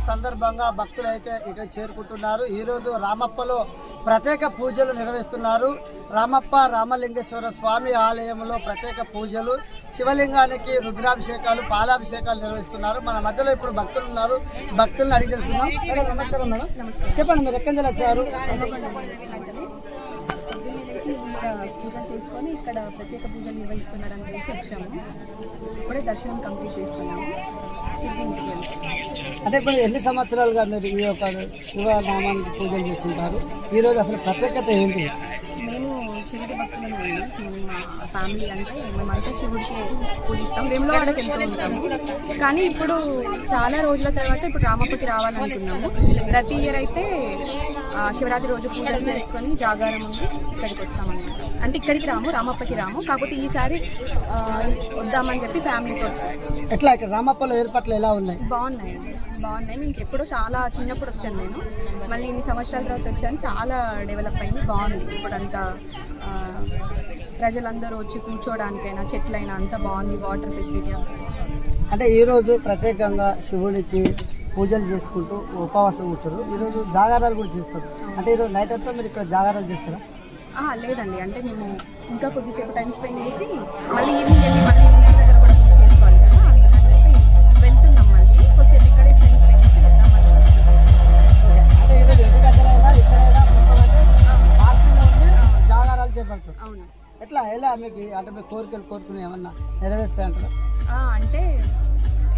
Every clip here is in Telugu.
సందర్భంగా భక్తులు అయితే ఇక్కడ చేరుకుంటున్నారు. ఈరోజు రామప్పలో ప్రత్యేక పూజలు నిర్వహిస్తున్నారు. రామప్ప రామలింగేశ్వర స్వామి ఆలయంలో ప్రత్యేక పూజలు, శివలింగానికి రుద్రాభిషేకాలు, పాలాభిషేకాలు నిర్వహిస్తున్నారు. మన మధ్యలో ఇప్పుడు భక్తులు ఉన్నారు. భక్తులను అడిగి తెలుసుకున్నాం. మేడం నమస్కారం. మేడం చెప్పండి, మీరు ఎక్కడి నుంచి వచ్చారు? పూజలు చేసుకొని ఇక్కడ ప్రత్యేక పూజలు నిర్వహిస్తున్నారని తెలిసి వచ్చాము. ఇప్పుడే దర్శనం కంప్లీట్ చేస్తున్నాము. అంటే ఇప్పుడు ఎన్ని సంవత్సరాలుగా మీరు ఈ యొక్క శివనామానికి పూజలు చేస్తుంటారు? ఈరోజు అసలు ప్రత్యేకత ఏంటి? మేము శివుడి భక్తులను, మేము మా ఫ్యామిలీ అంటే మేమంతా శివుడికి పూజిస్తాం, వేములవాడకి వెళ్తూ ఉంటాము. కానీ ఇప్పుడు చాలా రోజుల తర్వాత ఇప్పుడు రామప్పకి రావాలనుకున్నాము. ప్రతి ఇయర్ అయితే శివరాత్రి రోజు పూజలు చేసుకొని జాగారం ఉండి ఇక్కడికి వస్తామన్నమాట. అంటే ఇక్కడికి రాము, రామప్పకి రాము. కాకపోతే ఈసారి వద్దామని చెప్పి ఫ్యామిలీతో వచ్చాము. ఎట్లా ఇక్కడ రామప్పలో ఏర్పాట్లు ఎలా ఉన్నాయి? బాగున్నాయండి, బాగున్నాయి. మేము ఎప్పుడో చాలా చిన్నప్పుడు వచ్చాను నేను, మళ్ళీ ఇన్ని సంవత్సరాల తర్వాత వచ్చాను. చాలా డెవలప్ అయింది, బాగుంది. ఇప్పుడు అంతా ప్రజలందరూ వచ్చి కూర్చోడానికైనా చెట్లైనా అంతా బాగుంది. వాటర్ ఫెసిలిటీ అంటే ఈరోజు ప్రత్యేకంగా శివుడికి పూజలు చేసుకుంటూ ఉపవాసం ఉంటారు. ఈరోజు జాగారాలు కూడా చేస్తారు. అంటే ఈరోజు నైట్ అంతా మీరు ఇక్కడ జాగారాలు చేస్తారా? లేదండి, అంటే మేము ఇంకా కొద్దిసేపు టైం స్పెండ్ చేసి మళ్ళీ ఈవినింగ్ వెళ్ళి మళ్ళీ ఇంటి దగ్గర కూడా పూజ చేసుకోవాలి కదా, అందుకని చెప్పి వెళ్తున్నాం. మళ్ళీ కొద్దిసేపు ఇక్కడే టైం స్పెండ్ చేసి వెళ్దామని. జాగారాలు చేపడతారు. అవును. ఎలా మీకు అంటే మీ కోరికలు కోరుకుని ఏమన్నా నెరవేరుస్తాయి అంటారా? అంటే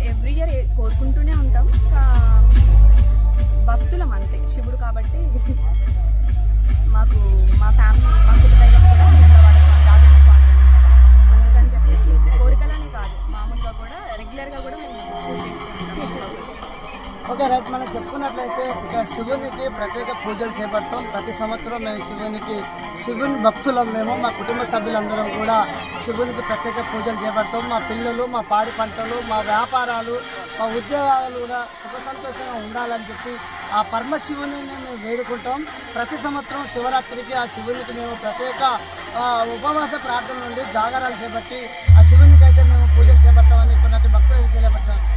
ఎవ్రీ ఇయర్ కోరుకుంటూనే ఉంటాం. భక్తులం అంతే, శివుడు కాబట్టి మాకు మా ఫ్యామిలీ, మా కులదైవం కూడా వేములవాడ స్వామి, రాజన్న స్వామి అన్నమాట. అందుకని చెప్పి కోరికలనే కాదు, మామూలుగా కూడా రెగ్యులర్గా కూడా మేము పూజ చేస్తూ ఉంటాం. Okay right. మనం చెప్పుకున్నట్లయితే ఇక్కడ శివునికి ప్రత్యేక పూజలు చేపడతాం. ప్రతి సంవత్సరం మేము శివుని భక్తులం. మేము మా కుటుంబ సభ్యులందరం కూడా శివునికి ప్రత్యేక పూజలు చేపడతాం. మా పిల్లలు, మా పాడి పంటలు, మా వ్యాపారాలు, మా ఉద్యోగాలు కూడా సుఖ సంతోషంగా ఉండాలని చెప్పి ఆ పరమశివుని మేము వేడుకుంటాం. ప్రతి సంవత్సరం శివరాత్రికి ఆ శివునికి మేము ప్రత్యేక ఉపవాస ప్రార్థన నుండి జాగారాలు చేపట్టి ఆ శివునికి అయితే మేము పూజలు చేపడతామని కొన్నటి భక్తులు తెలియపరిచారు.